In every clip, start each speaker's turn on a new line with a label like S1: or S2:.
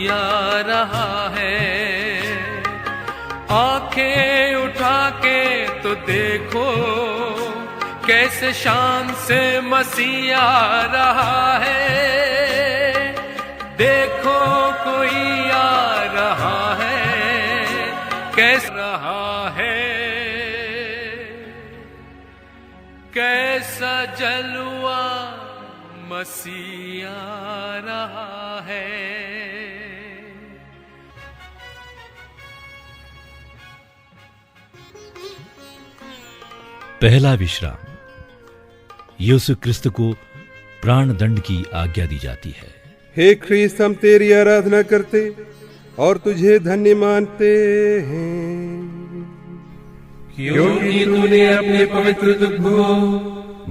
S1: मसीहा रहा है। आंखें उठा के तो देखो कैसे शान से मसीहा रहा है। देखो कोई आ रहा है, कैसा रहा है, कैसा जलवा मसीहा रहा है।
S2: पहला विश्राम। यीशु क्रिस्त को प्राण दंड की आज्ञा दी जाती है।
S3: हे ख्रीस्त, हम तेरी आराधना करते और तुझे धन्य मानते हैं,
S4: क्योंकि तूने अपने पवित्र दुख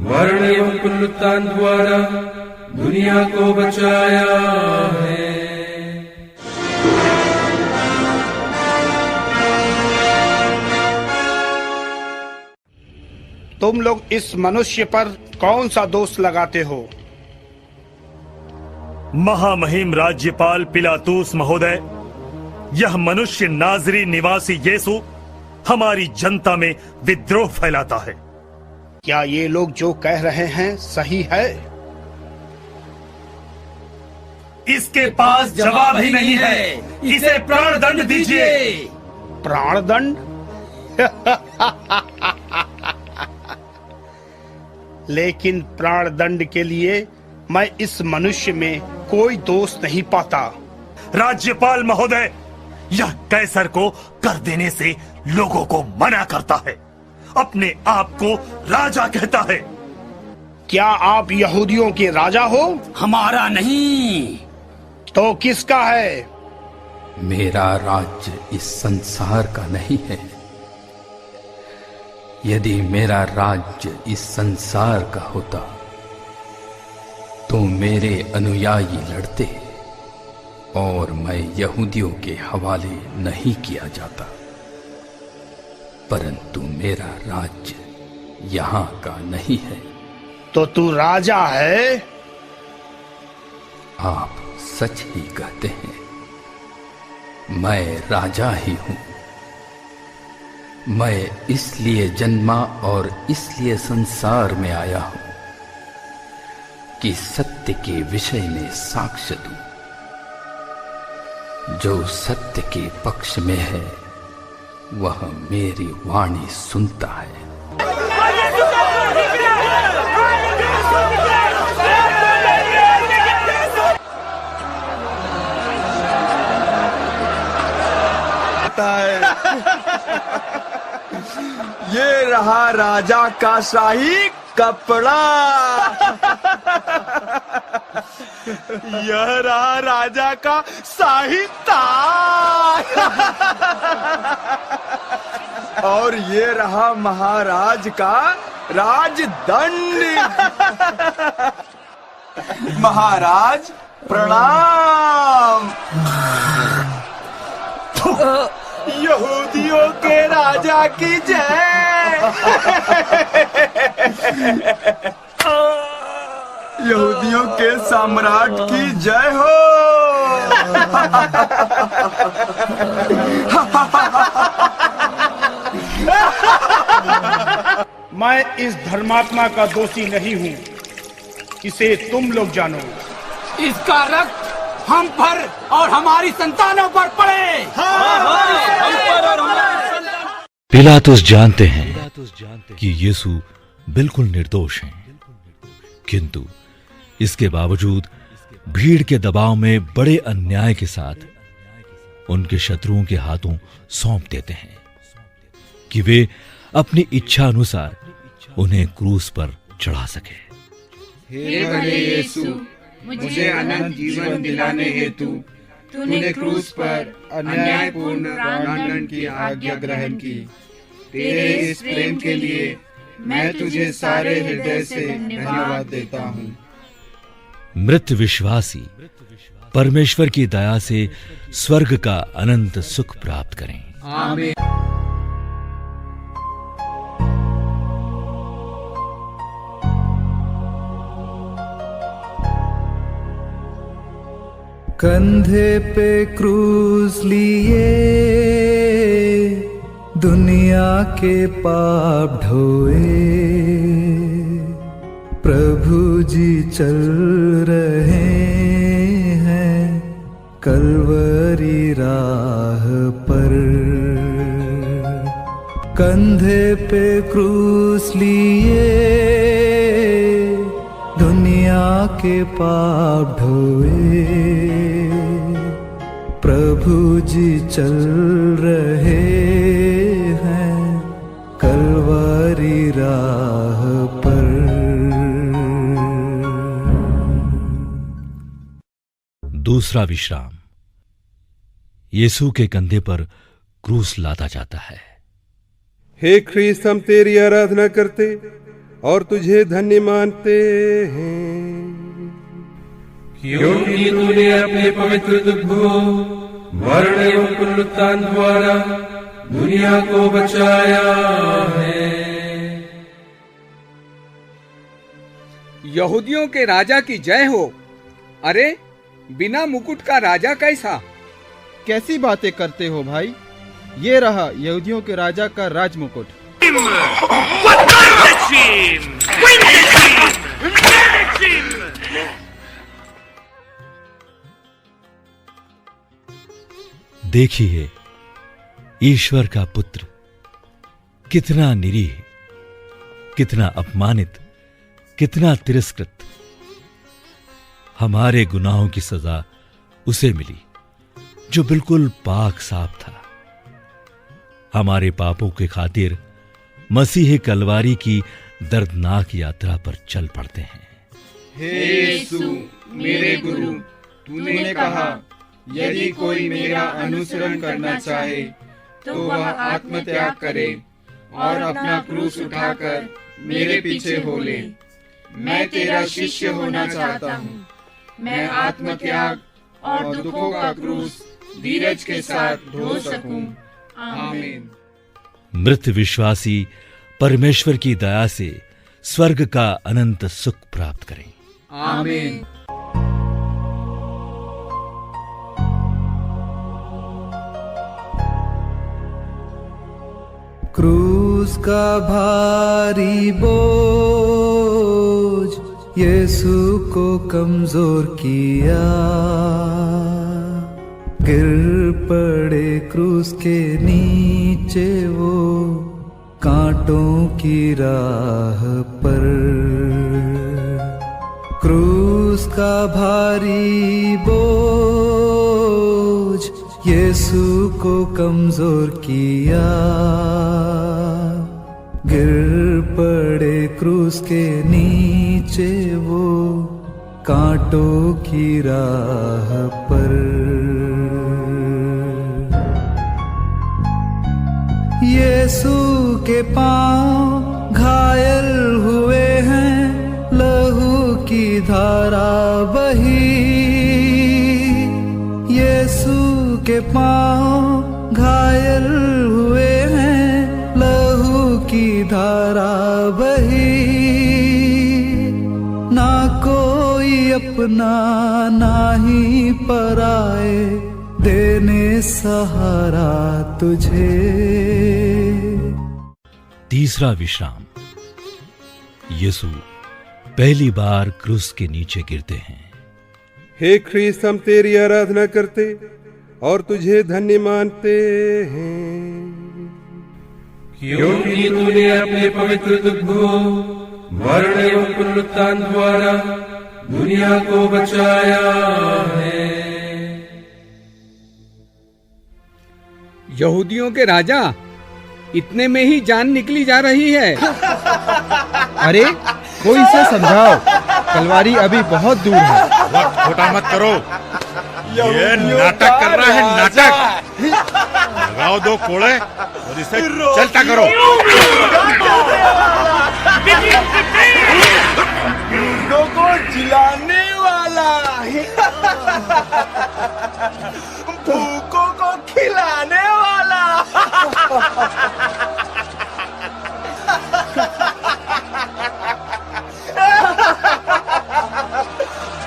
S4: मरण एवं पुनरुत्थान द्वारा दुनिया को बचाया है।
S5: तुम लोग इस मनुष्य पर कौन सा दोष लगाते हो?
S6: महामहिम राज्यपाल पिलातुस महोदय, यह मनुष्य नाजरी निवासी यीशु हमारी जनता में विद्रोह फैलाता है।
S5: क्या ये लोग जो कह रहे हैं सही है?
S6: इसके पास जवाब ही नहीं है, इसे प्राण दंड दीजिए।
S5: प्राण दंड? लेकिन प्राण दंड के लिए मैं इस मनुष्य में कोई दोष नहीं पाता।
S6: राज्यपाल महोदय, यह कैसर को कर देने से लोगों को मना करता है, अपने आप को राजा कहता है।
S5: क्या आप यहूदियों के राजा हो?
S7: हमारा नहीं।
S5: तो किसका है?
S7: मेरा राज्य इस संसार का नहीं है। यदि मेरा राज्य इस संसार का होता तो मेरे अनुयायी लड़ते और मैं यहूदियों के हवाले नहीं किया जाता, परंतु मेरा राज्य यहाँ का नहीं है।
S5: तो तू राजा है?
S7: आप सच ही कहते हैं, मैं राजा ही हूं। मैं इसलिए जन्मा और इसलिए संसार में आया हूं कि सत्य के विषय में साक्ष्य दूं। जो सत्य के पक्ष में है वह मेरी वाणी सुनता है।
S8: ये रहा राजा का शाही कपड़ा। यह रहा राजा का शाही ताज। और ये रहा महाराज का राजदंड। महाराज प्रणाम। यहूदियों के राजा की जय। यहूदियों के सम्राट की जय हो।
S5: मैं इस धर्मात्मा का दोषी नहीं हूँ, इसे तुम लोग जानो।
S7: इसका रक्त हम पर और हमारी संतानों पर पड़े।
S2: पिलातुस जानते हैं कि यीशु बिल्कुल निर्दोष हैं, किंतु इसके बावजूद भीड़ के दबाव में बड़े अन्याय के साथ उनके शत्रुओं के हाथों सौंप देते हैं कि वे अपनी इच्छा अनुसार उन्हें क्रूस पर चढ़ा सके।
S4: हे भले यीशु, मुझे अनंत जीवन दिलाने हेतु तूने क्रूस पर अन्यायपूर्ण प्राणदंड की आज्ञा ग्रहण की। तेरे इस प्रेम के लिए मैं तुझे सारे हृदय से धन्यवाद देता हूँ।
S2: मृत विश्वासी परमेश्वर की दया से स्वर्ग का अनंत सुख प्राप्त करें।
S4: आमीन।
S9: कंधे पे क्रूस लिए दुनिया के पाप ढोए, प्रभु जी चल रहे हैं कलवरी राह पर। कंधे पे क्रूस लिए दुनिया के पाप ढोए, प्रभु जी चल रहे हैं कलवरी राह पर।
S2: दूसरा विश्राम। यीशु के कंधे पर क्रूस लादा जाता है।
S3: हे ख्रीस्त, हम तेरी आराधना करते और तुझे धन्य मानते हैं,
S1: क्योंकि तूने अपने पवित्र दुख को मरण एवं पुनरुत्थान द्वारा दुनिया को बचाया है।
S4: यहूदियों के राजा की जय हो। अरे, बिना मुकुट का राजा कैसा?
S10: कैसी बातें करते हो भाई? ये रहा यहूदियों के राजा का राज मुकुट।
S2: देखिए, ईश्वर का पुत्र कितना निरीह, कितना अपमानित, कितना तिरस्कृत। हमारे गुनाहों की सजा उसे मिली जो बिल्कुल पाक साफ था। हमारे पापों के खातिर मसीह कलवारी की दर्दनाक यात्रा पर चल पड़ते हैं।
S4: हे यीशु मेरे गुरु, तूने कहा यदि कोई मेरा अनुसरण करना चाहे तो वह आत्मत्याग करे और अपना क्रूस उठाकर मेरे पीछे हो ले। मैं तेरा शिष्य होना चाहता हूँ। मैं आत्मत्याग और दुखों का क्रूस धीरज के साथ ढो सकूं। आमीन।
S2: मृत विश्वासी परमेश्वर की दया से स्वर्ग का अनंत सुख प्राप्त करें।
S4: आमीन।
S9: क्रूस का भारी बोझ यीशु को कमजोर किया, गिर पड़े क्रूस के नीचे वो कांटों की राह पर। क्रूस का भारी बोझ यीशु को कमजोर किया, गिर पड़े क्रूस के नीचे वो कांटों की राह पर। यीशु के पांव घायल हुए हैं, लहू की धारा बही। यीशु के पांव घायल हुए हैं, लहू की धारा बही। ना कोई अपना ना ही पराए, देने सहारा तुझे।
S2: तीसरा विश्राम। यीशु पहली बार क्रूस के नीचे गिरते हैं।
S3: हे ख्रीस्त, हम तेरी आराधना करते और तुझे धन्य मानते हैं,
S1: क्योंकि तूने अपने पवित्र दुख को मरण एवं पुनरुत्थान द्वारा दुनिया को बचाया है।
S4: यहूदियों के राजा, इतने में ही जान निकली जा रही है।
S10: अरे, कोई इसे समझाओ, कलवारी अभी बहुत दूर है।
S6: वक्त खोटा मत करो, ये नाटक कर रहा है, नाटक। लगाओ दो कोड़े और इसे चलता करो।
S8: को जिलाने वाला, भूखों को खिलाने वाला।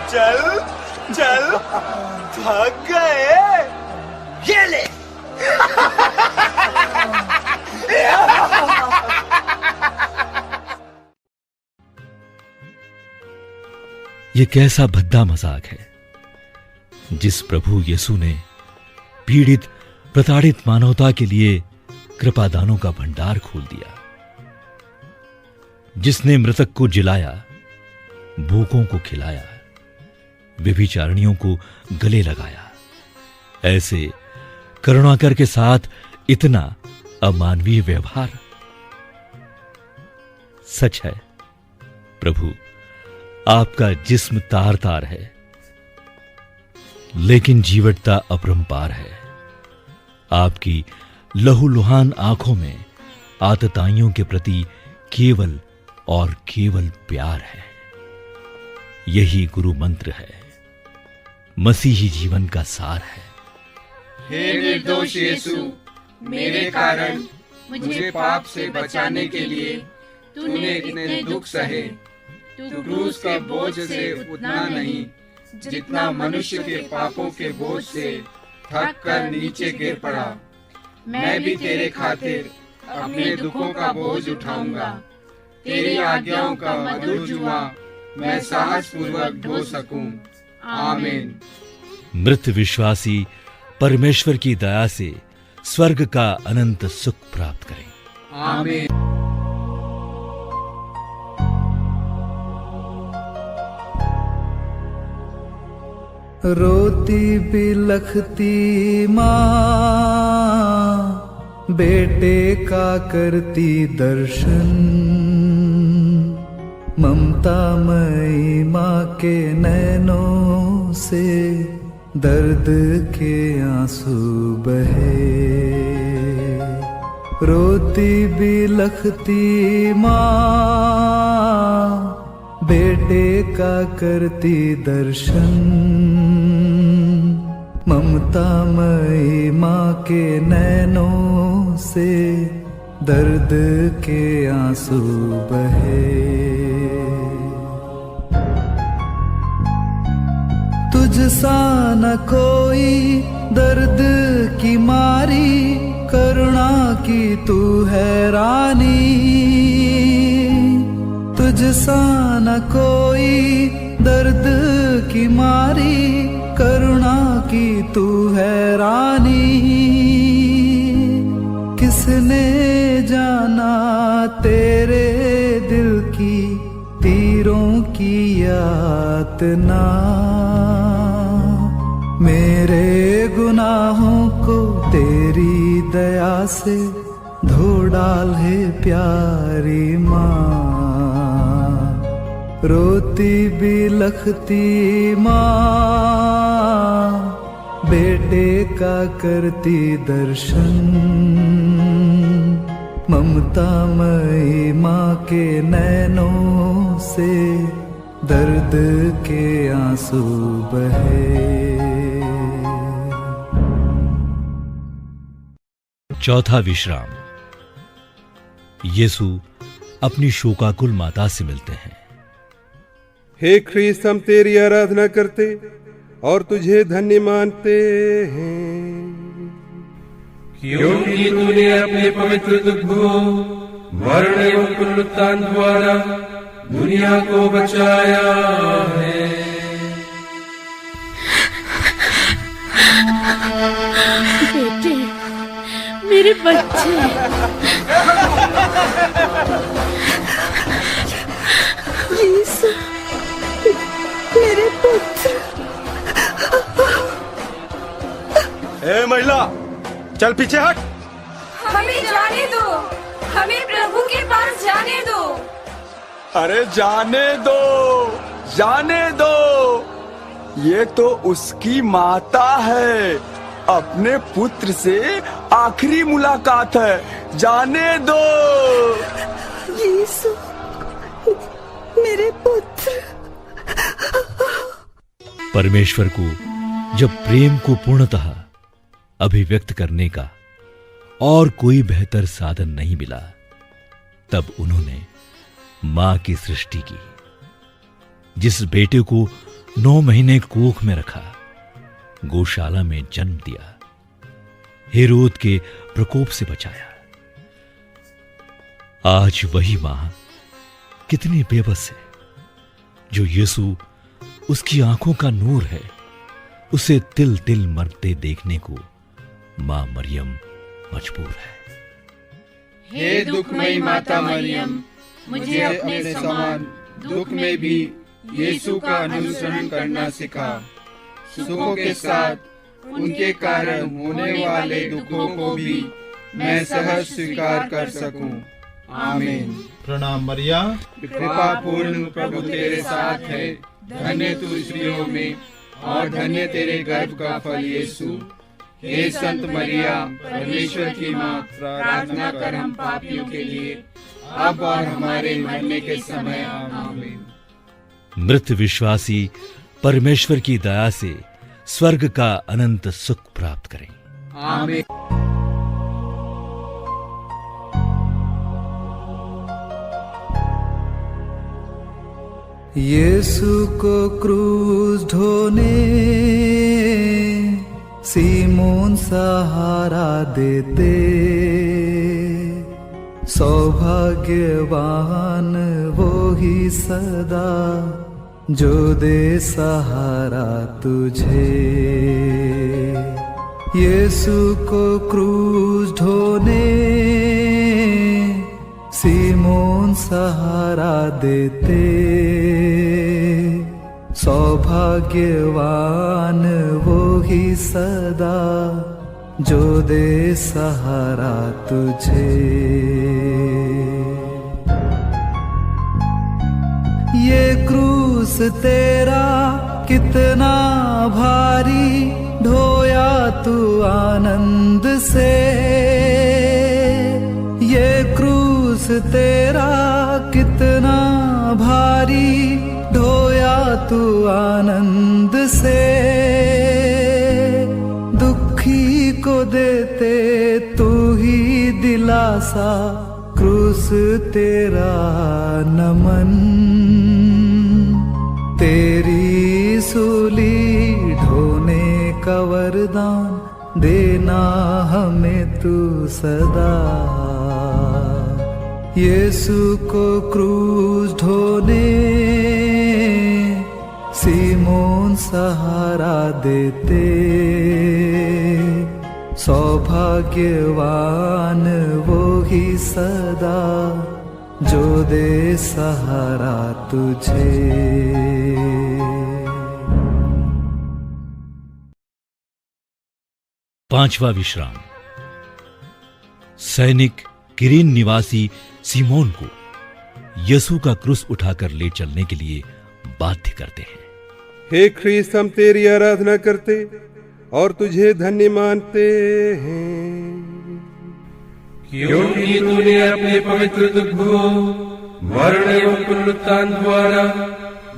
S8: चल चल
S2: ये कैसा भद्दा मजाक है जिस प्रभु यीशु ने पीड़ित प्रताड़ित मानवता के लिए कृपादानों का भंडार खोल दिया, जिसने मृतक को जिलाया, भूखों को खिलाया, व्यभिचारिणियों को गले लगाया। ऐसे करुणाकर के साथ इतना अमानवीय व्यवहार। सच है प्रभु, आपका जिस्म तार तार है, लेकिन जीवटता अपरंपार है। आपकी लहूलुहान आंखों में आतताइयों के प्रति केवल और केवल प्यार है। यही गुरु मंत्र है, मसीही जीवन का सार है।
S4: हे निर्दोष यीशु, मेरे कारण मुझे पाप से बचाने के लिए तूने इतने दुख सहे। तू क्रूस के बोझ से उतना नहीं जितना मनुष्य के पापों के बोझ से थक कर नीचे गिर पड़ा। मैं भी तेरे खातिर अपने दुखों का बोझ उठाऊंगा। तेरी आज्ञाओं का मधुर जुआ मैं साहस पूर्वक ढो सकूं। आमीन।
S2: मृत विश्वासी परमेश्वर की दया से स्वर्ग का अनंत सुख प्राप्त करें।
S4: आमीन।
S9: रोती बिलखती माँ बेटे का करती दर्शन, ममतामयी माँ के नैनों से दर्द के आंसू बहे। रोती बिलखती माँ बेटे का करती दर्शन, ममतामयी माँ के नैनों से दर्द के आंसू बहे। तुझसा न कोई दर्द की मारी, करुणा की तू है रानी। तुझसा न कोई दर्द की मारी, करुणा की तू है रानी। किसने जाना तेरे दिल की तीरों की यातना। मेरे गुनाहों को तेरी दया से धो डाल है प्यारी माँ। रोती बिलखती माँ बेटे का करती दर्शन, ममतामयी माँ के नैनों से दर्द के आंसू बहे।
S2: चौथा विश्राम। यीशु अपनी शोकाकुल माता से मिलते हैं।
S3: हे ख्रीस्त, हम तेरी आराधना करते और तुझे धन्य मानते हैं,
S1: क्योंकि तूने अपने पवित्र दुखों, मरण एवं पुनरुत्थान द्वारा दुनिया को बचाया है।
S11: बेटे, मेरे बच्चे, यीशु, मेरे पुत्र।
S8: ए महिला, चल पीछे हट।
S12: हमें जाने दो, हमें प्रभु के पास जाने दो।
S8: अरे जाने दो, जाने दो। ये तो उसकी माता है, अपने पुत्र से आखिरी मुलाकात है, जाने दो।
S11: यीशु, मेरे पुत्र।
S2: परमेश्वर को जब प्रेम को पूर्णतः अभिव्यक्त करने का और कोई बेहतर साधन नहीं मिला, तब उन्होंने मां की सृष्टि की, जिस बेटे को 9 महीने कोख में रखा, गौशाला में जन्म दिया, हेरोद के प्रकोप से बचाया। आज वही मां कितनी बेबस है, जो यीशु उसकी आंखों का नूर है। उसे तिल तिल मरते देखने को मां मरियम मजबूर है।
S4: हे दुखमयी माता मरियम, मुझे अपने समान दुख में भी यीशु का अनुसरण करना सिखा। सुखों के साथ उनके कारण होने वाले दुखों को भी मैं सहज स्वीकार कर सकूं। आमीन।
S10: प्रणाम मरिया,
S4: कृपा पूर्ण प्रभु तेरे साथ है। धन्य तू स्त्रियों में और धन्य तेरे गर्भ का फल यीशु। हे संत मरिया, परमेश्वर की माँ, प्रार्थना कर हम पापियों के लिए, अब और हमारे मरने के समय। आमीन।
S2: मृत विश्वासी परमेश्वर की दया से स्वर्ग का अनंत सुख प्राप्त करें।
S4: आमीन।
S9: यीशु को क्रूस ढोने सीमोन सहारा देते, सौभाग्यवान वो ही सदा जो दे सहारा तुझे। यीशु को क्रूस ढोने सीमोन सहारा देते, सौभाग्यवान वो ही सदा जो दे सहारा तुझे। ये क्रूस तेरा कितना भारी, ढोया तू आनंद से। ये क्रूस तेरा कितना भारी, ढोया तू आनंद से। दुखी को देते तू ही दिलासा, क्रूस तेरा नमन। तेरी सूली ढोने का वरदान देना हमें तू सदा। यीशु को क्रूस ढोने सीमोन सहारा देते, सौभाग्यवान वो ही सदा जो दे सहारा तुझे।
S2: पांचवा विश्राम। सैनिक किरीन निवासी सीमोन को यीशु का क्रूस उठाकर ले चलने के लिए बाध्य करते हैं।
S3: हे ख्रीस्त, हम तेरी आराधना करते और तुझे धन्य मानते हैं,
S1: क्योंकि तूने अपने पवित्र दुख को मरण एवं पुनरुत्थान द्वारा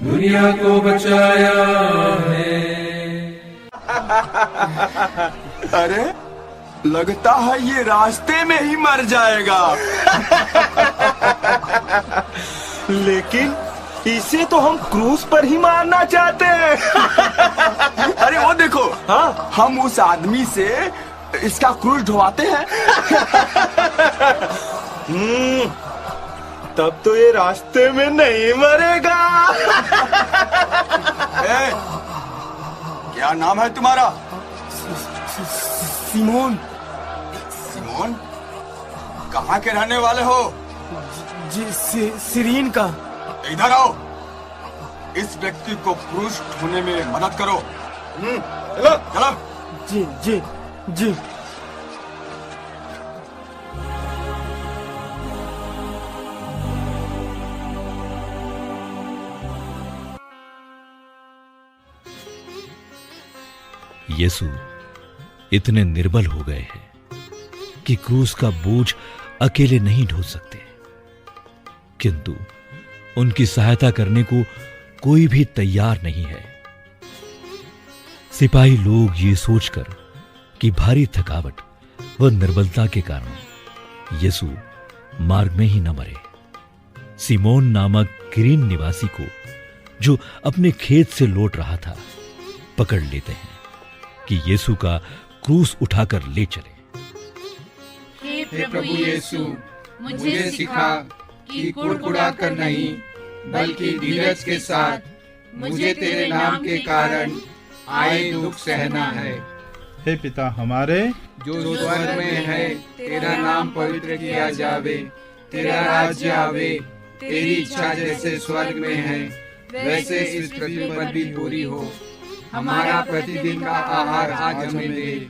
S1: दुनिया को बचाया है।
S8: अरे लगता है ये रास्ते में ही मर जाएगा।
S5: लेकिन इसे तो हम क्रूस पर ही मारना चाहते हैं।
S8: अरे वो देखो, हाँ, हम उस आदमी से इसका क्रूस ढोवाते हैं।
S5: तब तो ये रास्ते में नहीं मरेगा।
S8: क्या नाम है तुम्हारा? सिमोन। सिमोन, कहाँ के रहने वाले हो?
S5: जी सिरीन का।
S8: इधर आओ, इस व्यक्ति को क्रूस ढोने में मदद करो। चलो चलो।
S5: जी जी जी।
S2: यीशु इतने निर्बल हो गए हैं कि क्रूस का बोझ अकेले नहीं ढो सकते, किंतु उनकी सहायता करने को कोई भी तैयार नहीं है। सिपाही लोग ये सोचकर कि भारी थकावट व निर्बलता के कारण यीशु मार्ग में ही न मरे, सीमोन नामक किरीन निवासी को, जो अपने खेत से लौट रहा था, पकड़ लेते हैं कि यीशु का क्रूस उठाकर ले चले।
S4: हे प्रभु यीशु, मुझे सिखा कि कुड़कुड़ा कर नहीं बल्कि धीरज के साथ मुझे तेरे नाम के कारण आए दुख सहना है।
S10: हे पिता हमारे
S4: जो स्वर्ग में है, तेरा नाम पवित्र किया जावे, तेरा राज्य आवे, तेरी इच्छा जैसे स्वर्ग में है वैसे इस पृथ्वी पर भी पूरी हो। हमारा प्रतिदिन का आहार आज हमें दे,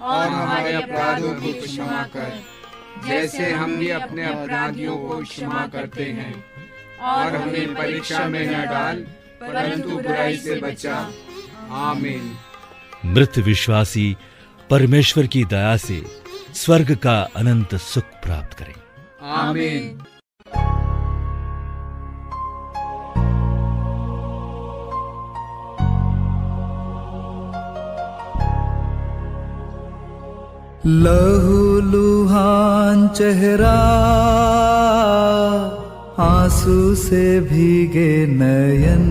S4: और हमारे अपराधों को क्षमा कर, जैसे हम भी अपने अपराधियों को क्षमा करते हैं, और हमें परीक्षा में न डाल, परंतु बुराई से बचा। आमीन।
S2: मृत विश्वासी परमेश्वर की दया से स्वर्ग का अनंत सुख प्राप्त करें।
S4: आमीन।
S9: लहूलुहान चेहरा, आंसू से भीगे नयन,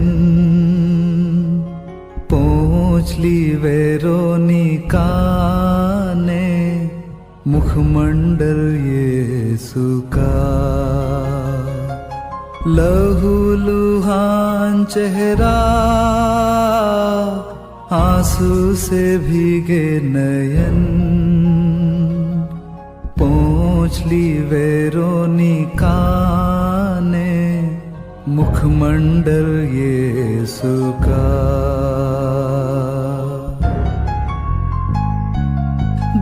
S9: पोंछली वेरोनिका ने मुखमंडल यीशु का। लहूलुहान चेहरा, आंसू से भीगे नयन, पोंछली वेरोनिका ने मुखमंडल यीशु का।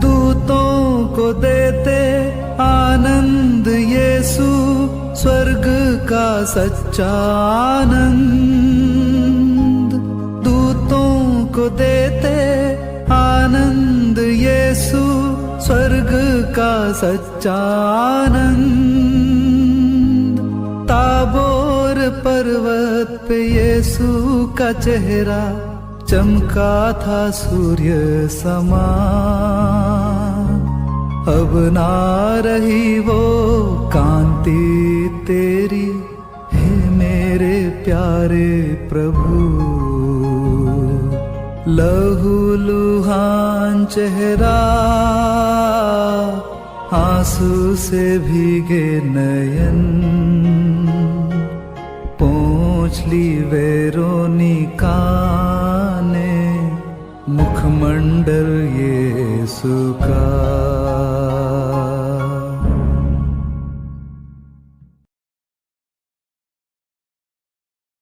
S9: दूतों को देते आनंद यीशु, स्वर्ग का सच्चा आनंद। दूतों को देते आनंद यीशु, स्वर्ग का सच्चा आनंद। ताबोर पर्वत पे यीशु का चेहरा चमका था सूर्य समान। अब ना रही वो कांति तेरी, हे मेरे प्यारे प्रभु। लहूलुहान चेहरा, आंसू से भीगे नयन, पोंछली वेरोनिका ने मुखमंडल यीशु का।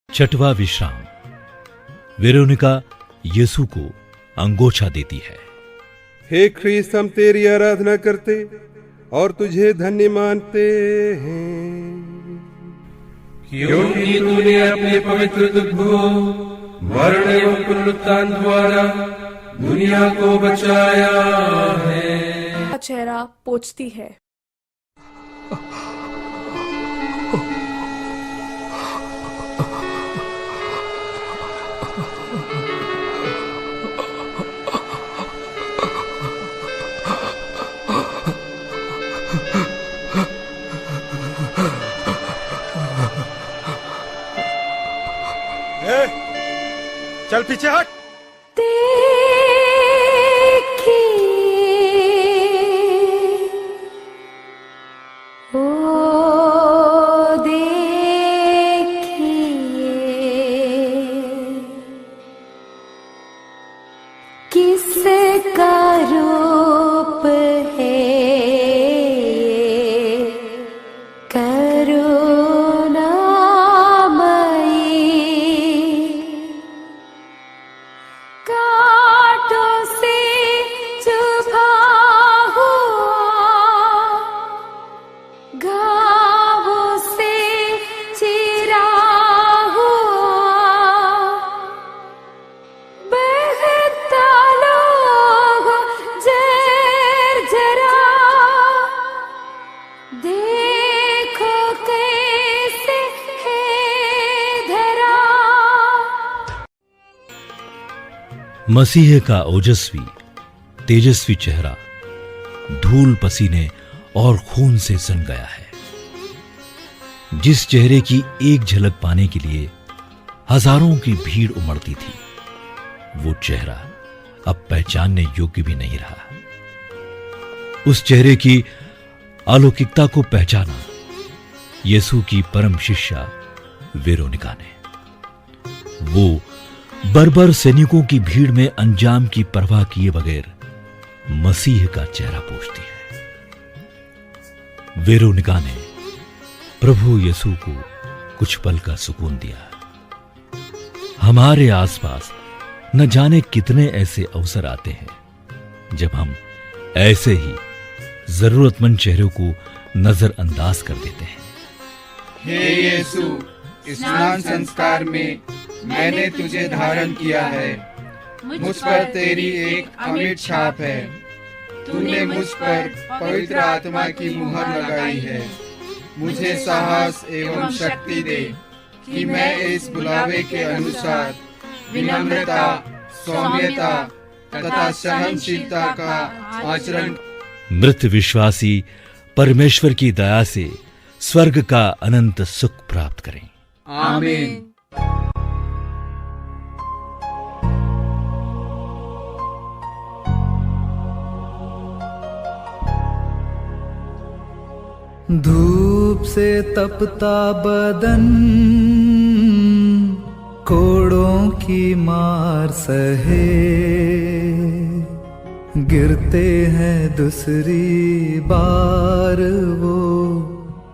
S2: छठवां विश्राम। वेरोनिका यीशु को अंगोछा देती है।
S3: हे ख्रीस्त, हम तेरी आराधना करते और तुझे धन्य मानते हैं,
S1: क्योंकि तूने अपने पवित्र दुख को मरण एवं पुनरुत्थान द्वारा दुनिया को बचाया है।
S13: चेहरा पोंछती है।
S6: चल पीछे हट।
S12: किसका रूप है
S2: मसीह का ओजस्वी तेजस्वी चेहरा धूल पसीने और खून से सन गया है। जिस चेहरे की एक झलक पाने के लिए हजारों की भीड़ उमड़ती थी, वो चेहरा अब पहचानने योग्य भी नहीं रहा। उस चेहरे की अलौकिकता को पहचाना यीशु की परम शिष्या वेरोनिका ने। वो बर्बर सैनिकों की भीड़ में अंजाम की परवाह किए बगैर मसीह का चेहरा पोंछती है। वेरोनिका ने प्रभु यीशु को कुछ पल का सुकून दिया। हमारे आसपास न जाने कितने ऐसे अवसर आते हैं जब हम ऐसे ही जरूरतमंद चेहरों को नजरअंदाज कर देते हैं।
S4: हे यीशु, स्नान संस्कार में मैंने तुझे धारण किया है। मुझ पर तेरी एक अमिट छाप है। तूने मुझ पर पवित्र आत्मा की मुहर लगाई है। मुझे साहस एवं शक्ति दे कि मैं इस बुलावे के अनुसार विनम्रता, सौम्यता तथा सहनशीलता का आचरण।
S2: मृत विश्वासी परमेश्वर की दया से स्वर्ग का अनंत सुख प्राप्त करें।
S4: आमीन।
S9: धूप से तपता बदन कोड़ों की मार सहे, गिरते हैं दूसरी बार वो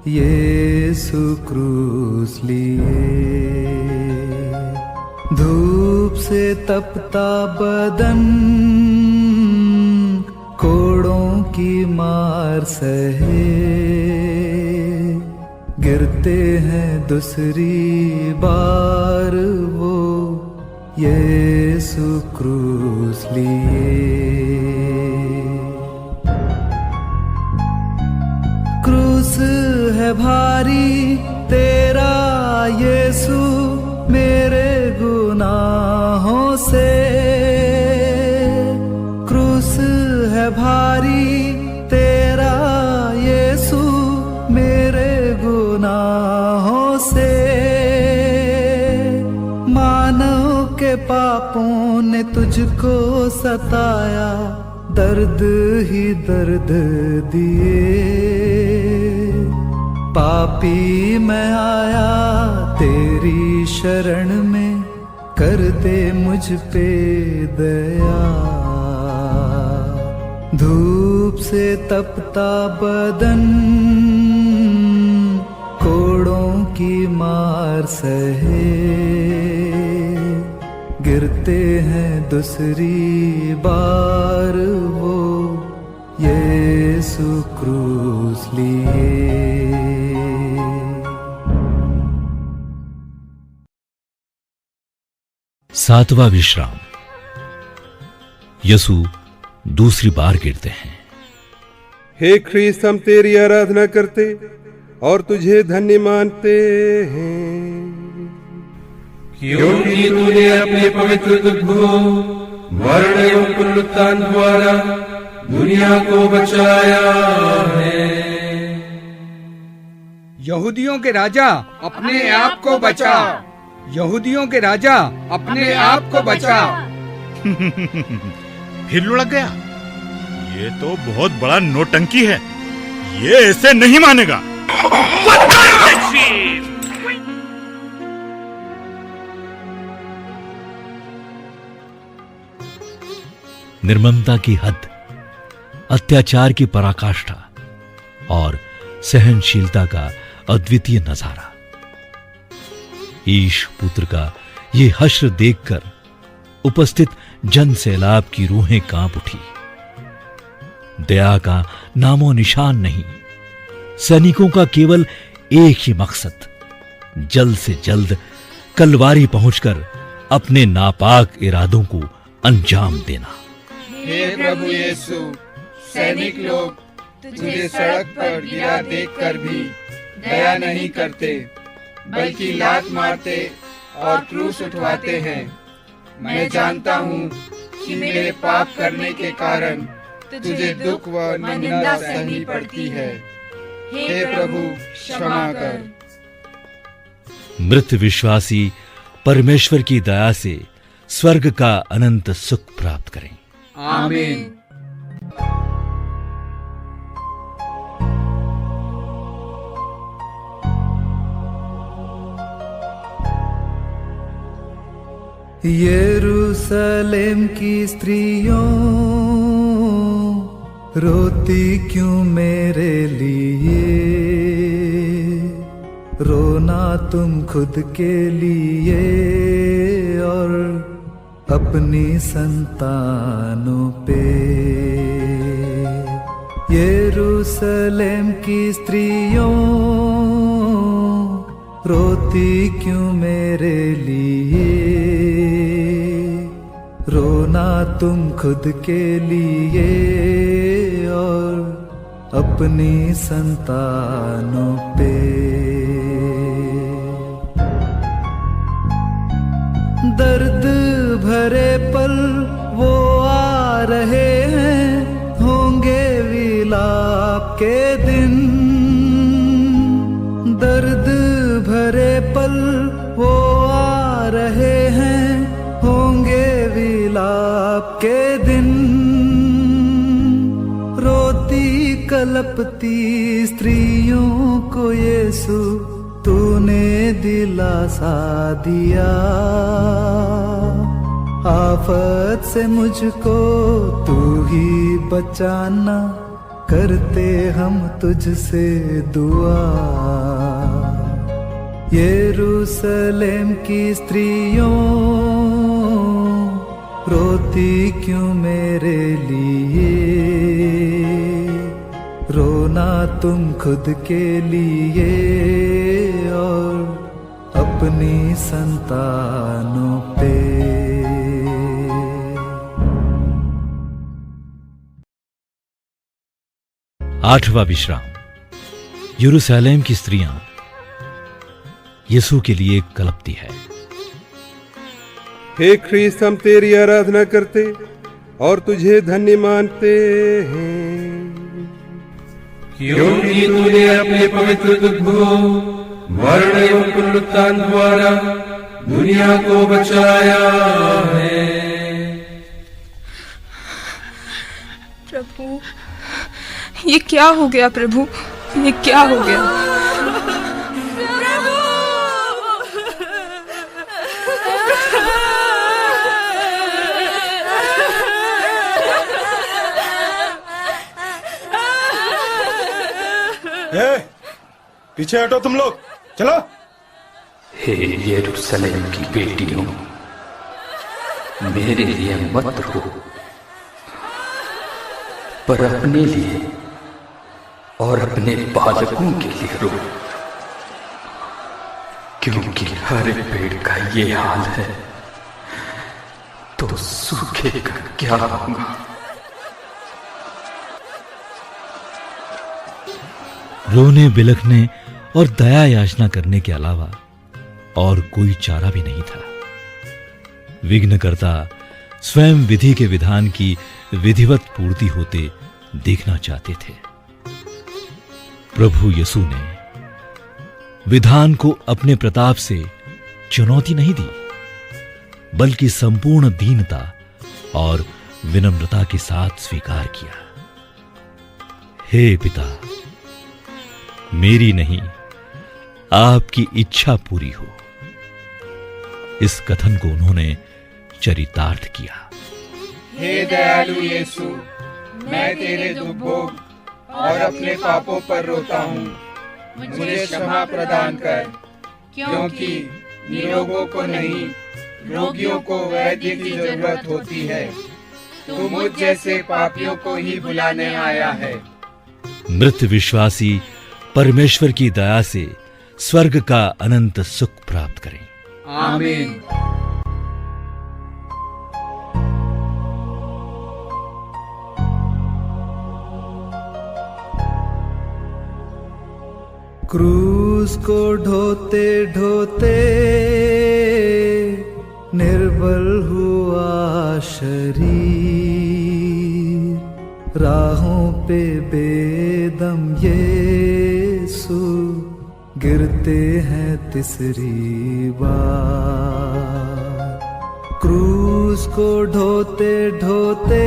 S9: यीशु क्रूस लिए। धूप से तपता बदन कोड़ों की मार सहे, गिरते हैं दूसरी बार वो यीशु क्रूस लिए। क्रूस है भारी तेरा यीशु मेरे गुनाहों से, क्रूस है भारी तेरा यीशु मेरे गुनाहों से। मानव के पापों ने तुझको सताया, दर्द ही दर्द दिए। पापी मैं आया तेरी शरण में, कर दे मुझ पे दया। धूप से तपता बदन कोड़ों की मार सहे, गिरते हैं दूसरी बार वो यीशु क्रूस लिए।
S2: सातवां विश्राम। यीशु दूसरी बार गिरते हैं।
S3: हे ख्रीस्त, हम तेरी आराधना करते और तुझे धन्य मानते हैं,
S1: क्योंकि तूने अपने पवित्र दुख को मरण एवं पुनरुत्थान द्वारा दुनिया को बचाया है।
S10: यहूदियों के राजा अपने आप को बचा। यहूदियों के राजा अपने आप को बचा।
S6: फिर लुढ़क गया। ये तो बहुत बड़ा नौटंकी है, ये ऐसे नहीं मानेगा।
S2: निर्ममता की हद, अत्याचार की पराकाष्ठा और सहनशीलता का अद्वितीय नजारा। ईश पुत्र का ये हश्र देखकर उपस्थित जन सैलाब की रूहें कांप उठी। दया का नामो निशान नहीं। सैनिकों का केवल एक ही मकसद, जल्द से जल्द कलवारी पहुंचकर अपने नापाक इरादों को अंजाम देना।
S4: हे प्रभु यीशु, सैनिक लोग तुझे सड़क पर गिरा देखकर भी दया नहीं करते, बल्कि लात मारते और क्रूस उठवाते हैं। मैं जानता हूँ कि मेरे पाप करने के कारण तुझे दुख व निंदा सहनी पड़ती है। हे प्रभु, क्षमा कर।
S2: मृत विश्वासी परमेश्वर की दया से स्वर्ग का अनंत सुख प्राप्त करें।
S4: आमीन।
S9: यरूशलेम की स्त्रियों रोती क्यों मेरे लिए, रोना तुम खुद के लिए और अपनी संतानों पे। यरूशलेम की स्त्रियों रोती क्यों मेरे लिए, रोना तुम खुद के लिए और अपनी संतानों पे। दर्द भरे पल वो आ रहे हैं, होंगे विलाप के दिन। दर्द भरे पल वो आ रहे हैं, होंगे विलाप के दिन। रोती कलपती स्त्रियों को यीशु तूने दिलासा दिया। आफत से मुझको तू ही बचाना, करते हम तुझसे दुआ। यरूशलेम की स्त्रियों रोती क्यों मेरे लिए, रोना तुम खुद के लिए और अपनी संतानों पे।
S2: आठवां विश्राम। यरूशलेम की स्त्रियां यीशु के लिए कलपती है।
S3: हे ख्रीस्त, हम तेरी आराधना करते और तुझे धन्य मानते हैं,
S1: क्योंकि तूने अपने पवित्र दुख को मरण एवं पुनरुत्थान द्वारा दुनिया को बचाया है।
S13: प्रभु, ये क्या हो गया? प्रभु, ये क्या हो गया?
S8: पीछे हटो तुम लोग, चलो।
S7: हे यरूशलेम की बेटियों, मेरे लिए मत रो, पर अपने लिए और अपने बालकों के लिए रो, क्योंकि हर पेड़ का ये हाल है तो सूखे का क्या होगा।
S2: रोने बिलखने और दया याचना करने के अलावा और कोई चारा भी नहीं था। विघ्नकर्ता स्वयं विधि के विधान की विधिवत पूर्ति होते देखना चाहते थे। प्रभु यीशु ने विधान को अपने प्रताप से चुनौती नहीं दी, बल्कि संपूर्ण दीनता और विनम्रता के साथ स्वीकार किया। हे पिता, मेरी नहीं आपकी इच्छा पूरी हो। इस कथन को उन्होंने चरितार्थ किया।
S4: हे दयालु यीशु, मैं तेरे दुख भोग और अपने पापों पर रोता हूँ। मुझे क्षमा प्रदान कर, क्योंकि निरोगों को नहीं, रोगियों को वैद्य की जरूरत होती है। तू मुझ जैसे पापियों को ही बुलाने आया है।
S2: मृत विश्वासी परमेश्वर की दया से स्वर्ग का अनंत सुख प्राप्त करें।
S4: आमीन।
S9: क्रूस को ढोते ढोते निर्बल हुआ शरीर, राहों पे बेदम यीशु गिरते हैं तीसरी बार। क्रूस को ढोते ढोते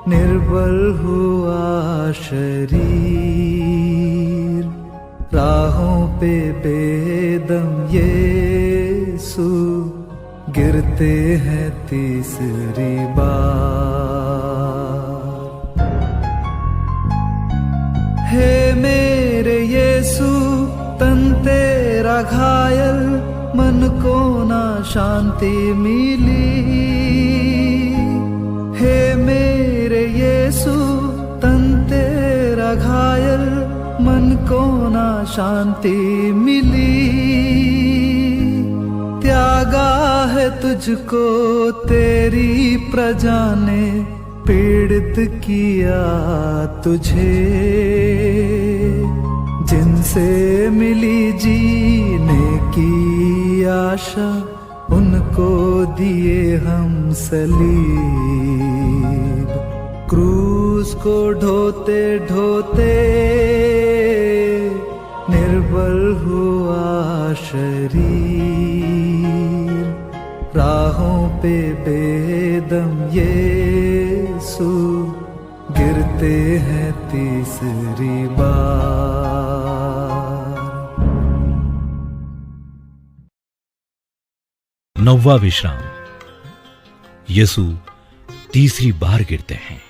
S9: निर्बल हुआ शरीर, राहों पे बेदम यीशु गिरते हैं तीसरी बार। हे मेरे यीशु तन तेरा घायल, मन को ना शांति मिली। हे मेरे यीशु तन तेरा घायल, मन को ना शांति मिली। त्यागा है तुझको तेरी प्रजा ने, पीड़ित किया तुझे। जिनसे मिली जीने की आशा, उनको दिए हम सलीब। क्रूस को ढोते ढोते निर्बल हुआ शरीर। राहों पे बेदम यीशु गिरते हैं तीसरी बार।
S2: 9वां विश्राम। यीशु तीसरी बार गिरते हैं।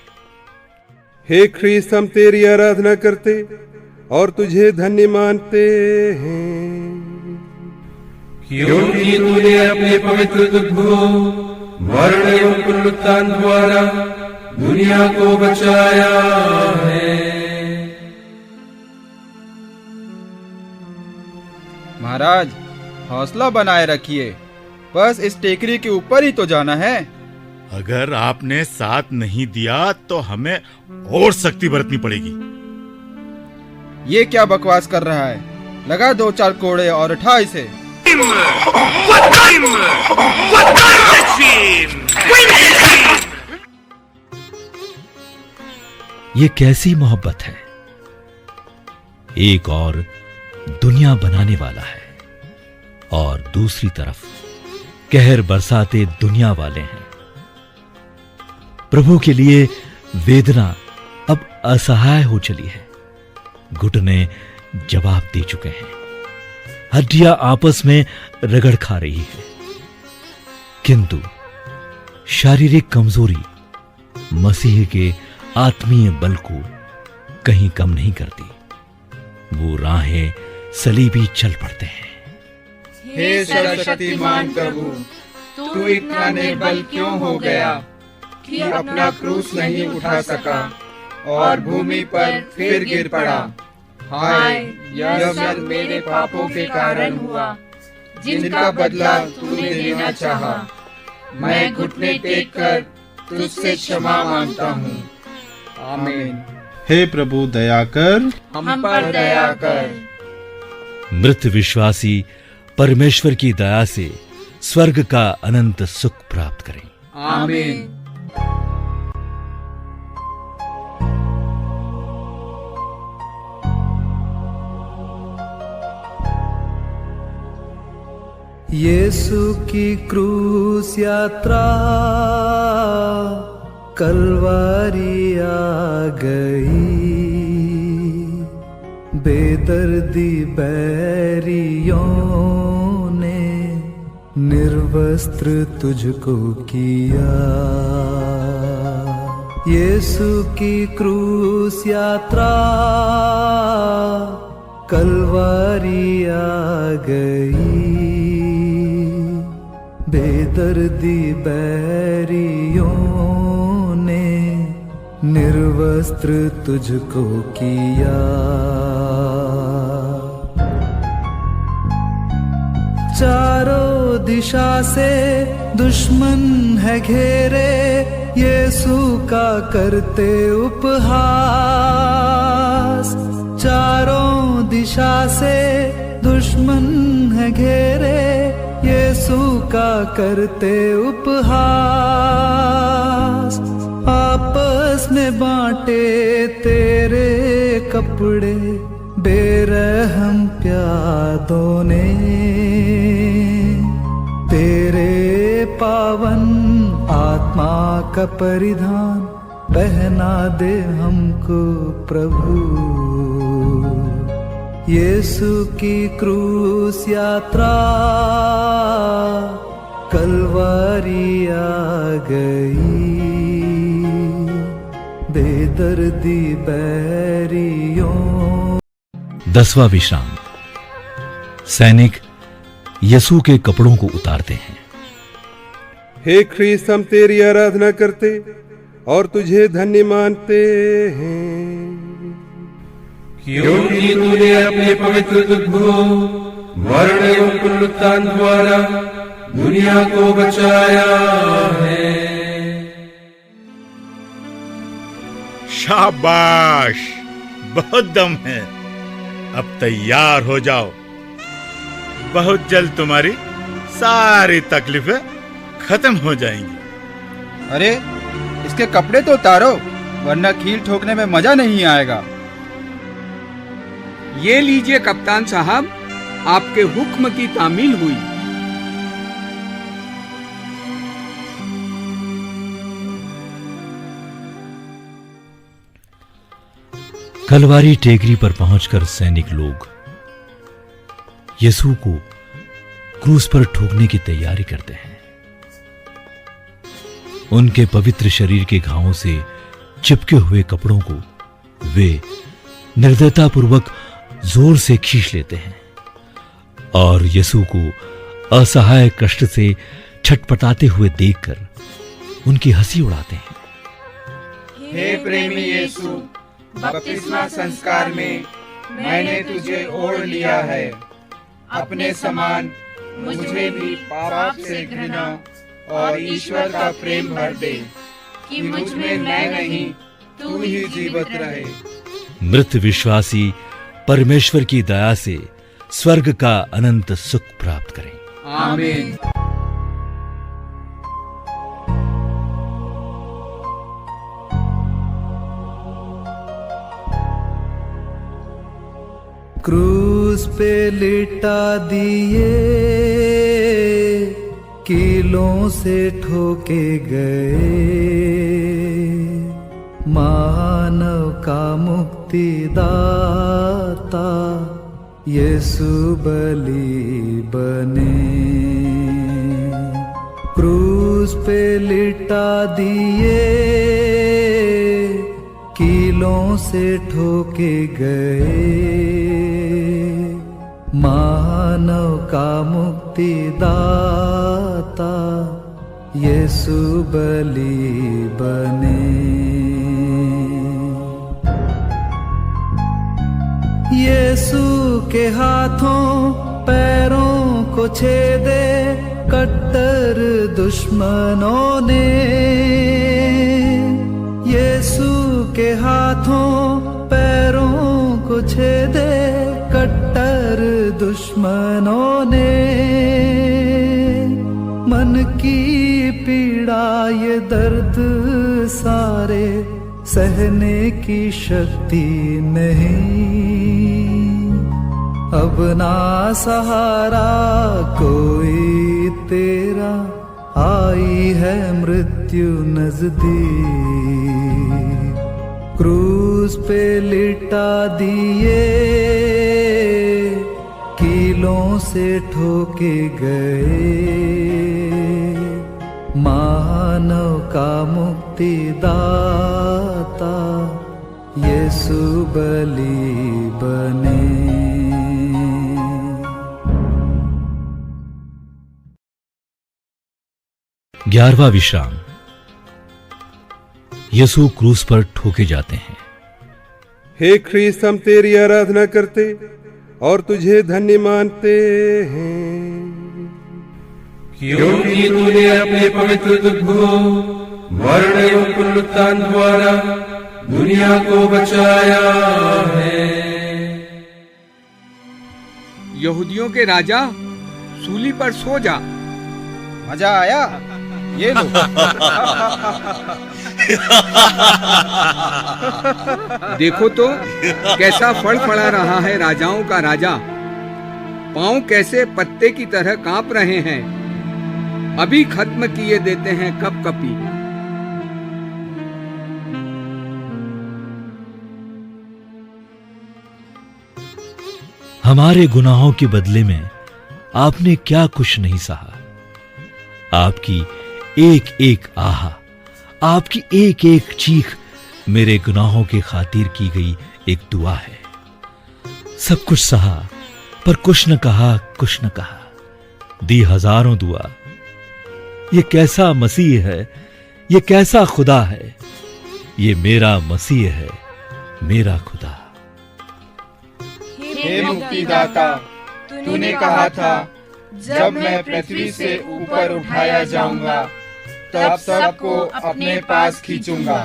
S3: हे ख्रीस्त, हम तेरी आराधना करते और तुझे धन्य मानते हैं,
S1: क्योंकि तूने अपने पवित्र दुख को मरण एवं पुनरुत्थान द्वारा दुनिया को बचाया है।
S14: महाराज, हौसला बनाए रखिए, बस इस टेकरी के ऊपर ही तो जाना है।
S15: अगर आपने साथ नहीं दिया तो हमें और सख्ती बरतनी पड़ेगी।
S14: ये क्या बकवास कर रहा है? लगा 2-4 कोड़े और उठा इसे।
S2: ये कैसी मोहब्बत है? एक और दुनिया बनाने वाला है और दूसरी तरफ कहर बरसाते दुनिया वाले हैं। प्रभु के लिए वेदना अब असहाय हो चली है। घुटने जवाब दे चुके हैं, हड्डियां आपस में रगड़ खा रही है, किंतु शारीरिक कमजोरी मसीह के आत्मीय बल को कहीं कम नहीं करती। वो राहें सलीबी चल पड़ते हैं।
S4: हे सर्वशक्तिमान प्रभु, तू इतना निर्बल क्यों हो गया कि अपना क्रूस नहीं उठा सका और भूमि पर फिर गिर पड़ा। हाय, यह सब मेरे पापों के कारण हुआ, जिनका बदला तूने लेना चाहा। मैं घुटने टेक कर तुझसे क्षमा मांगता हूँ। आमीन।
S16: हे प्रभु, दया कर,
S4: हम पर दया कर।
S2: मृत विश्वासी परमेश्वर की दया से स्वर्ग का अनंत सुख प्राप्त करें।
S4: आमीन।
S9: यीशु की क्रूस यात्रा कलवारी आ गई। बेदर्दी बैरियों ने निर्वस्त्र तुझको किया। यीशु की क्रूस यात्रा कलवारी आ गई। बेदर्दी बैरियों ने निर्वस्त्र तुझको किया। चारों दिशा से दुश्मन है घेरे, यीशु का करते उपहास। चारों दिशा से दुश्मन है घेरे, यीशु का करते उपहास। आपस में बांटे तेरे कपड़े बेरहम प्यादों ने। तेरे पावन आत्मा का परिधान पहना दे हमको प्रभु। यीशु की क्रूस यात्रा कलवारी आ गई, बेदर्दी बैरियों।
S2: 10वां विश्राम। सैनिक यसू के कपड़ों को उतारते हैं।
S3: हे ख्रीस्त, हम तेरी आराधना करते और तुझे धन्य मानते हैं,
S1: क्योंकि तूने अपने पवित्र दुख को मरण एवं पुनरुत्थान द्वारा दुनिया को बचाया है।
S15: शाबाश, बहुत दम है। अब तैयार हो जाओ, बहुत जल्द तुम्हारी सारी तकलीफें खत्म हो जाएंगी।
S14: अरे इसके कपड़े तो उतारो, वरना कील ठोकने में मजा नहीं आएगा।
S10: ये लीजिए कप्तान साहब, आपके हुक्म की तामील हुई।
S2: कलवारी टेकरी पर पहुंचकर सैनिक लोग यसू को क्रूस पर ठोकने की तैयारी करते हैं। उनके पवित्र शरीर के घावों से चिपके हुए कपड़ों को वे निर्दयतापूर्वक जोर से खींच लेते हैं और यसू को असहाय कष्ट से छटपटाते हुए देखकर उनकी हंसी उड़ाते हैं।
S4: हे प्रेमी यीशु, बपतिस्मा संस्कार में मैंने तुझे ओढ़ लिया है। अपने समान मुझे भी पाप से घृणा और ईश्वर का प्रेम भर दे, कि मुझ में मैं नहीं तू ही जीवित रहे।
S2: मृत विश्वासी परमेश्वर की दया से स्वर्ग का अनंत सुख प्राप्त करें।
S10: आमीन।
S9: क्रूस पे लिटा दिए, कीलों से ठोके गए, मानव का मुक्तिदाता यीशु बलि बने। क्रूस पे लिटा दिए, कीलों से ठोके गए, मानव का मुक्तिदाता यीशु बलि बने। यीशु के हाथों पैरों को छेदे कट्टर दुश्मनों ने, यीशु के हाथों पैरों को छेदे कट्टर दुश्मनों ने। मन की पीड़ा ये दर्द सारे सहने की शक्ति नहीं, अब ना सहारा कोई तेरा, आई है मृत्यु नजदीक। क्रूस पे लिटा दिए, कीलों से ठोके गए, मानव का मुक्तिदाता यीशु बलि बने।
S2: 11वां विश्राम। यसू क्रूस पर ठोके जाते हैं।
S3: हे ख्रीस्त, हम तेरी आराधना करते और तुझे धन्य मानते हैं,
S1: क्योंकि तूने अपने पवित्र दुख को मरण एवं पुनरुत्थान द्वारा दुनिया को बचाया है।
S10: यहूदियों के राजा, सूली पर सो जा।
S14: मजा आया? ये लो।
S10: देखो तो कैसा फड़फड़ा रहा है राजाओं का राजा, पांव कैसे पत्ते की तरह कांप रहे हैं। अभी खत्म किए देते हैं कपकपी।
S2: हमारे गुनाहों के बदले में आपने क्या कुछ नहीं सहा, आपकी एक एक आह, आपकी एक एक चीख मेरे गुनाहों की खातिर की गई एक दुआ है। सब कुछ सहा पर कुछ न कहा, कुछ न कहा, दी हजारों दुआ। ये कैसा मसीह है, ये कैसा खुदा है, ये मेरा मसीह है, मेरा खुदा।
S4: हे मुक्तिदाता, तूने कहा था जब मैं पृथ्वी से ऊपर उठाया जाऊंगा तब सबको अपने पास खींचूंगा।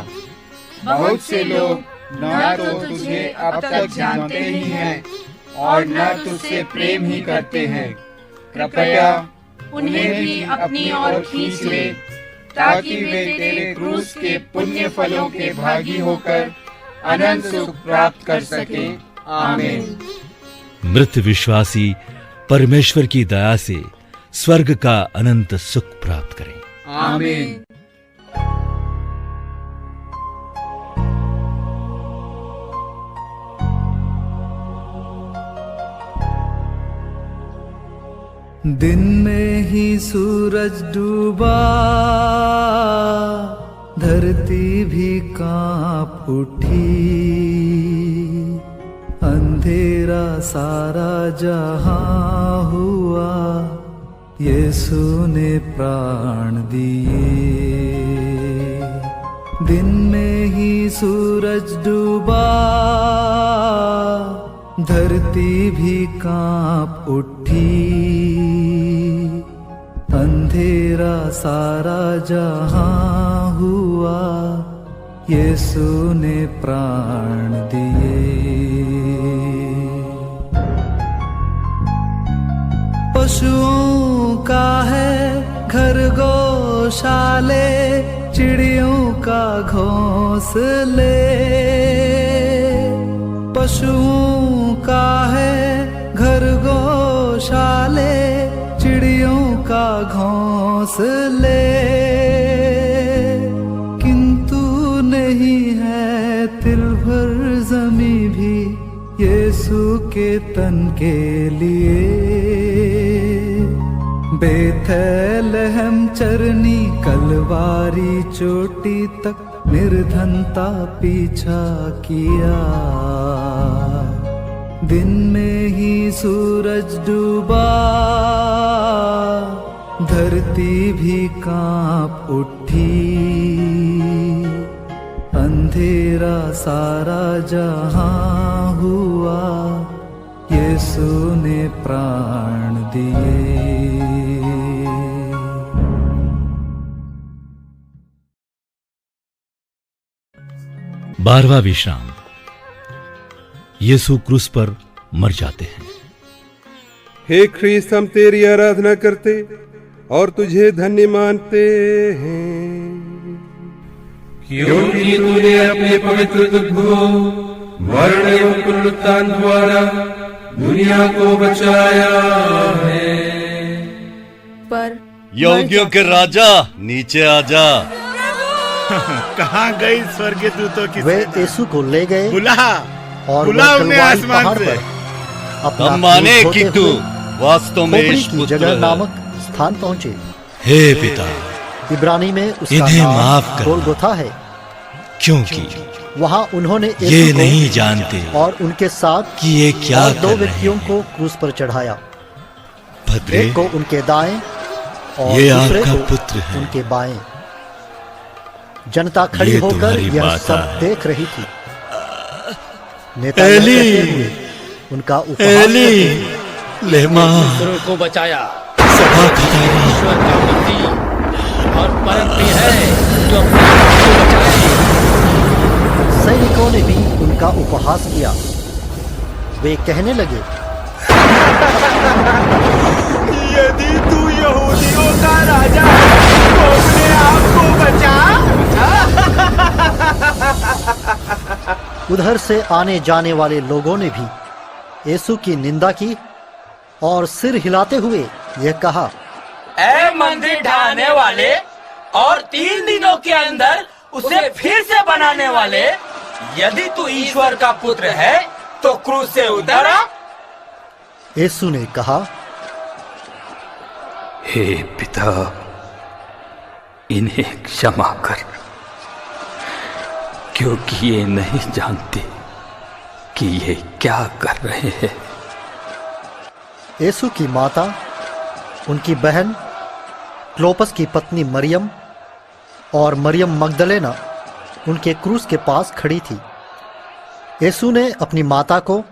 S4: बहुत से लोग न तो तुझे अब तक जानते ही हैं और न तुझसे प्रेम ही करते हैं। कृपया उन्हें भी अपनी ओर खींच ले ताकि वे तेरे क्रूस के पुण्य फलों के भागी होकर अनंत सुख प्राप्त कर सकें। आमीन।
S2: मृत विश्वासी परमेश्वर की दया से स्वर्ग का अनंत सुख प्राप्त करें।
S4: आमीन।
S9: दिन में ही सूरज डूबा, धरती भी कांप उठी, अंधेरा सारा जहां हुआ, यीशु ने प्राण दिए। दिन में ही सूरज डूबा, धरती भी कांप उठी, अंधेरा सारा जहां हुआ, यीशु ने प्राण दिए। पशुओं का है घर गौशाले, चिड़ियों का घोंसले, पशुओं का है घर गौशाले, चिड़ियों का घोंसले, किंतु नहीं है तिल भर जमी भी यीशु के तन के लिए। बेथलेहम चरनी कलवारी चोटी तक निर्धनता पीछा किया। दिन में ही सूरज डूबा, धरती भी कांप उठी, अंधेरा सारा जहां हुआ, यीशु ने प्राण दिए।
S2: बारहवां विश्राम। यीशु क्रूस पर मर जाते हैं।
S3: हे ख्रीस्त, हम तेरी आराधना करते और तुझे धन्य मानते हैं,
S1: क्योंकि तूने अपने पवित्र दुख को मरण एवं पुनरुत्थान द्वारा दुनिया को बचाया है।
S13: पर
S17: यहूदियों के राजा, नीचे आजा।
S15: कहाँ गई स्वर्गीय दूतों की?
S18: वे यीशु को ले गए
S15: बुला
S18: और
S15: बुला उन्हें आसमान से।
S17: हम माने कि तू वास्तव में
S18: की जगह नामक स्थान पहुँचे।
S2: हे पिता,
S18: इब्रानी में उसका
S2: इन्हें
S18: नाम
S2: माफ कर,
S18: गोलगोथा है,
S2: क्योंकि
S18: वहाँ उन्होंने
S2: ये नहीं जानते
S18: और उनके साथ
S2: कि ये क्या
S18: और दो
S2: कर रहे
S18: व्यक्तियों को क्रूस पर चढ़ाया।
S2: भद्रे,
S18: एक को उनके दाएं और
S2: ये
S18: दूसरे
S2: आपका
S18: को
S2: पुत्र है।
S18: उनके बाएं। जनता खड़ी
S2: ये
S18: होकर
S2: तुम्हारी
S18: यह
S2: माता
S18: सब
S2: है।
S18: देख रही थी। नेता यह कहते हुए उनका उपहास
S2: एली,
S18: करते
S2: लेमा
S19: को बचाया।
S2: सभा खतारी
S19: ईश्वर का मंदिर और परम प्रिय है जो अपने आप को बचाए।
S18: सैनिकों ने भी उनका उपहास किया। वे कहने लगे,
S4: यदि तू यहूदियों का राजा है तो अपने आप को बचा।
S18: उधर से आने जाने वाले लोगों ने भी यीशु की निंदा की और सिर हिलाते हुए यह कहा,
S19: ऐ मंदिर ढाने वाले और 3 दिनों के अंदर उसे फिर से बनाने वाले, यदि तू ईश्वर का पुत्र है तो क्रूस से उतर आ।
S18: यीशु ने कहा,
S7: हे पिता, इन्हें क्षमा कर, क्योंकि ये नहीं जानते कि ये क्या कर रहे हैं।
S18: यीशु की माता, उनकी बहन क्लोपस की पत्नी मरियम और मरियम मगदलेना उनके क्रूस के पास खड़ी थी। यीशु ने अपनी माता को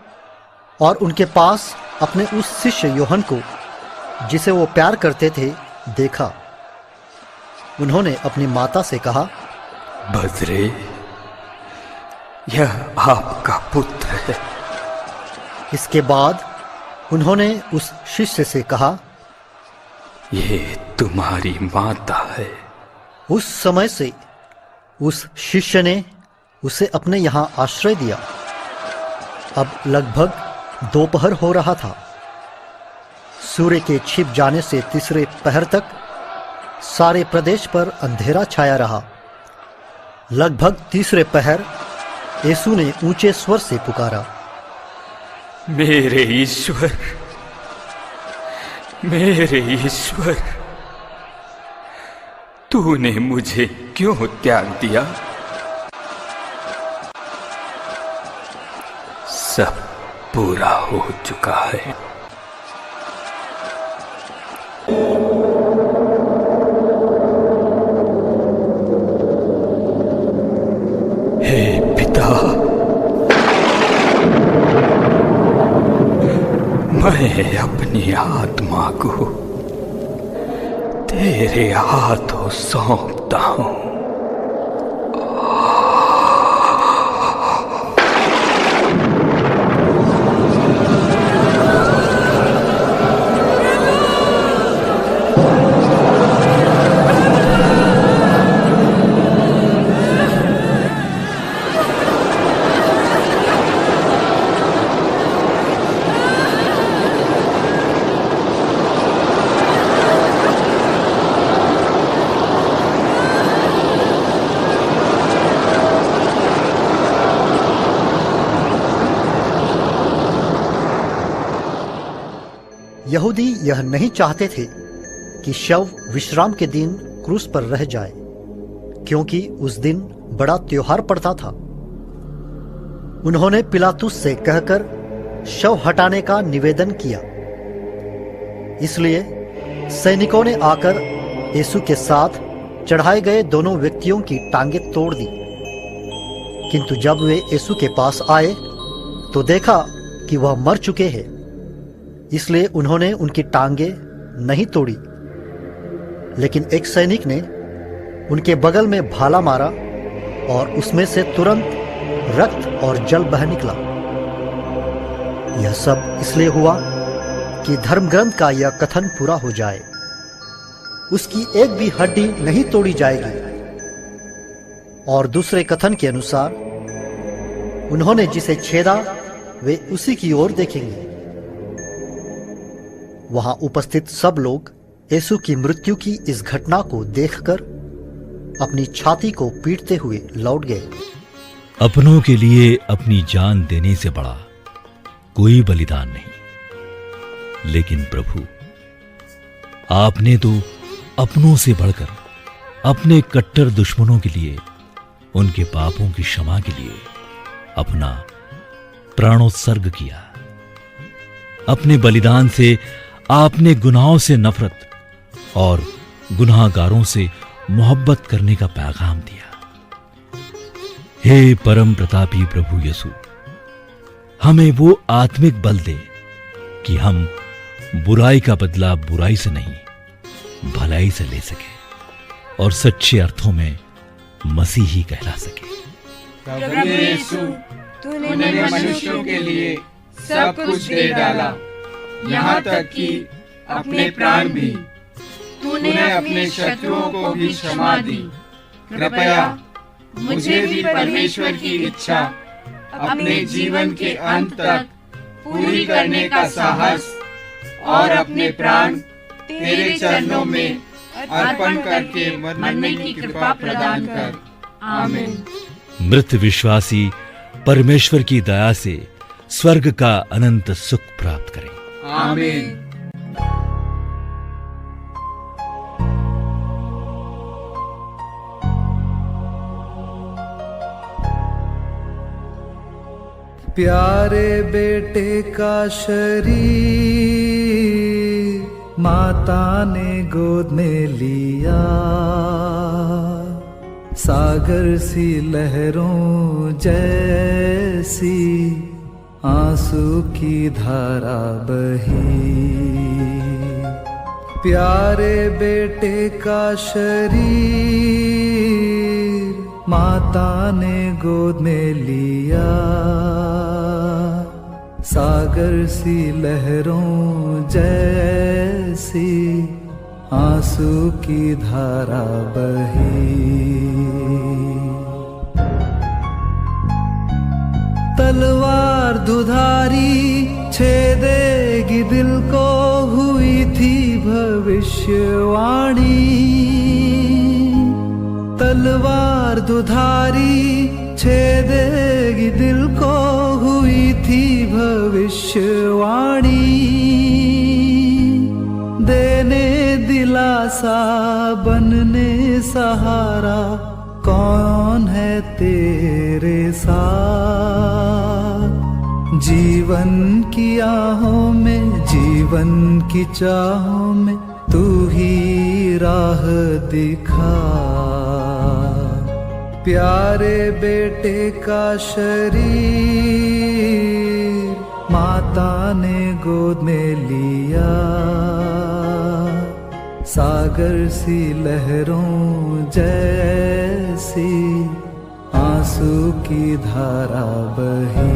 S18: और उनके पास अपने उस शिष्य योहन को, जिसे वो प्यार करते थे, देखा। उन्होंने अपनी माता से कहा,
S7: बजरे, यह आपका पुत्र है।
S18: इसके बाद उन्होंने उस शिष्य से कहा,
S7: ये तुम्हारी माता है।
S18: उस समय से उस शिष्य ने उसे अपने यहाँ आश्रय दिया। अब लगभग दोपहर हो रहा था। सूर्य के छिप जाने से तीसरे पहर तक सारे प्रदेश पर अंधेरा छाया रहा। लगभग तीसरे पहर यीशु ने ऊंचे स्वर से पुकारा,
S7: मेरे ईश्वर, मेरे ईश्वर, तूने मुझे क्यों त्याग दिया? सब पूरा हो चुका है। हे पिता, मैं अपनी आत्मा को तेरे हाथों सौंपता हूं।
S18: यहूदी यह नहीं चाहते थे कि शव विश्राम के दिन क्रूस पर रह जाए, क्योंकि उस दिन बड़ा त्योहार पड़ता था। उन्होंने पिलातुस से कहकर शव हटाने का निवेदन किया। इसलिए सैनिकों ने आकर यीशु के साथ चढ़ाए गए दोनों व्यक्तियों की टांगें तोड़ दी। किंतु जब वे यीशु के पास आए तो देखा कि वह मर चुके हैं। इसलिए उन्होंने उनकी टांगें नहीं तोड़ी। लेकिन एक सैनिक ने उनके बगल में भाला मारा और उसमें से तुरंत रक्त और जल बह निकला। यह सब इसलिए हुआ कि धर्मग्रंथ का यह कथन पूरा हो जाए, उसकी एक भी हड्डी नहीं तोड़ी जाएगी। और दूसरे कथन के अनुसार उन्होंने जिसे छेदा वे उसी की ओर देखेंगे। वहां उपस्थित सब लोग यीशु की मृत्यु की इस घटना को देखकर अपनी छाती को पीटते हुए लौट गए।
S2: अपनों के लिए अपनी जान देने से बड़ा कोई बलिदान नहीं। लेकिन प्रभु, आपने तो अपनों से बढ़कर अपने कट्टर दुश्मनों के लिए, उनके पापों की क्षमा के लिए अपना प्राणोत्सर्ग किया। अपने बलिदान से आपने गुनाहों से नफरत और गुनाहगारों से मोहब्बत करने का पैगाम दिया। हे परम प्रतापी प्रभु यीशु, हमें वो आत्मिक बल दे कि हम बुराई का बदला बुराई से नहीं, भलाई से ले सके और सच्चे अर्थों में मसीही कहला सके।
S4: प्रभु यीशु, तूने मनुष्यों के लिए सब कुछ दे डाला, यहाँ तक कि अपने प्राण भी। तूने अपने शत्रुओं को भी क्षमा दी। कृपया मुझे भी परमेश्वर की इच्छा अपने जीवन के अंत तक पूरी करने का साहस और अपने प्राण तेरे चरणों में अर्पण करके मरने की कृपा प्रदान कर। आमीन।
S2: मृत विश्वासी परमेश्वर की दया से स्वर्ग का अनंत सुख प्राप्त करें।
S4: आमीन।
S9: प्यारे बेटे का शरीर माता ने गोद में लिया, सागर सी लहरों जैसी आंसू की धारा बही। प्यारे बेटे का शरीर माता ने गोद में लिया, सागर सी लहरों जैसी आंसू की धारा बही। तलवार दुधारी छेदेगी दिल को, हुई थी भविष्यवाणी। तलवार दुधारी छेदेगी दिल को, हुई थी भविष्यवाणी। देने दिलासा बनने सहारा, कौन है तेरे साथ। जीवन की आहों में, जीवन की चाहों में तू ही राह दिखा। प्यारे बेटे का शरीर माता ने गोद में लिया, सागर सी लहरों जैसी आंसू की धारा बही।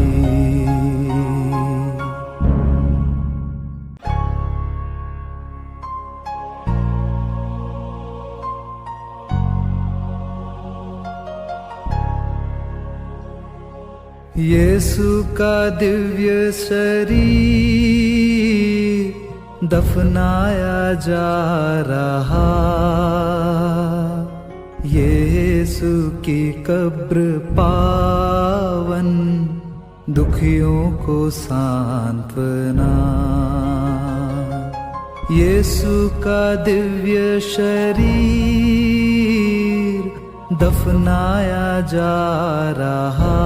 S9: यीशु का दिव्य शरीर दफनाया जा रहा, यीशु की कब्र पावन दुखियों को सांत्वना। यीशु का दिव्य शरीर दफनाया जा रहा,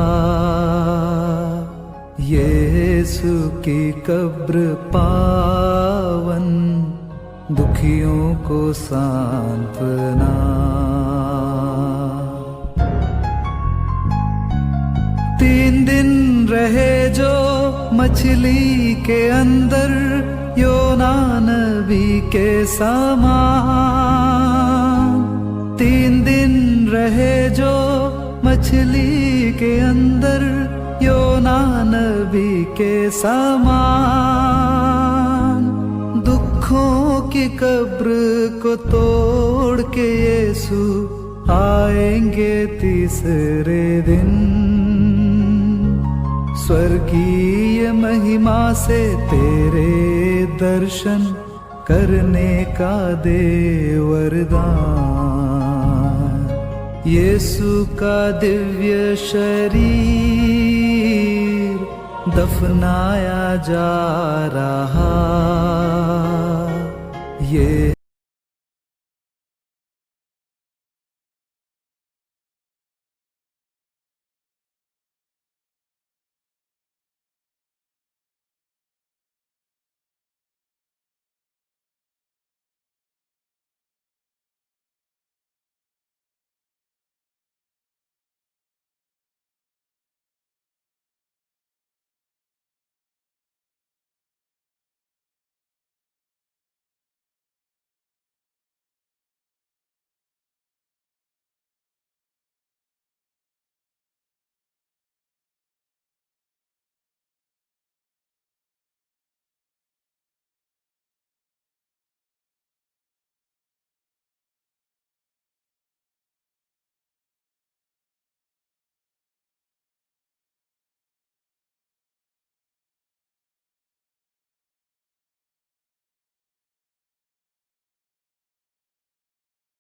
S9: यीशु की कब्र पावन दुखियों को सांत्वना। तीन दिन रहे जो मछली के अंदर, योना नबी के समान। तीन दिन रहे जो मछली के अंदर, योना नबी के समान। दुखों की कब्र को तोड़ के यीशु आएंगे तीसरे दिन। स्वर्गीय महिमा से तेरे दर्शन करने का दे वरदान। यीशु का दिव्य शरीर दफनाया जा रहा, ये